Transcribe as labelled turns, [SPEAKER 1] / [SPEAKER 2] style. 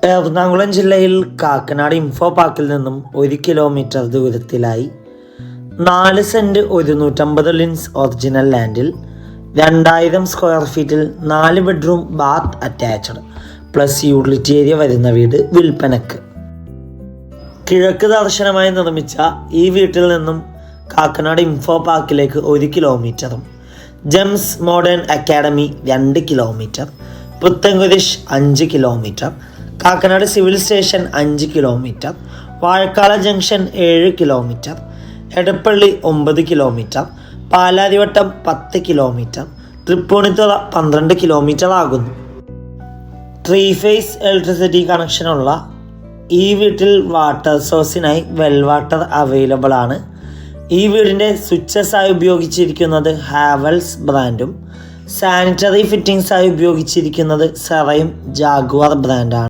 [SPEAKER 1] എറണാകുളം ജില്ലയിൽ കാക്കനാട് ഇൻഫോ പാർക്കിൽ നിന്നും 1 കിലോമീറ്റർ ദൂരത്തിലായി 4 സെന്റ് 150 ലിൻസ് ഒറിജിനൽ ലാൻഡിൽ 2000 സ്ക്വയർ ഫീറ്റിൽ 4 bedroom bath attached plus utility area വരുന്ന വീട് വിൽപ്പനക്ക്. കിഴക്ക് ദർശനമായി നിർമ്മിച്ച ഈ വീട്ടിൽ നിന്നും കാക്കനാട് ഇൻഫോ പാർക്കിലേക്ക് 1 കിലോമീറ്ററും Gems modern academy 2 kilometre, Puthenkurish 5 kilometre, Kakkanad civil station 5 kilometre, Vazhakkala junction 7 kilometre, Edappally 9 kilometre, Palarivattom 10 kilometre, Tripunithura 12 kilometre ആകുന്നു. 3 ഫേസ് ഇലക്ട്രിസിറ്റി കണക്ഷനുള്ള ഈ വീട്ടിൽ വാട്ടർ സോഴ്സിനായി വെൽ വാട്ടർ അവൈലബിൾ ആണ്. ഈ വീടിൻ്റെ സ്വിച്ചസായി ഉപയോഗിച്ചിരിക്കുന്നത് ഹാവൽസ് ബ്രാൻഡും സാനിറ്ററി ഫിറ്റിംഗ്സായി ഉപയോഗിച്ചിരിക്കുന്നത് സെറയും ജാഗ്വാർ ബ്രാൻഡാണ്.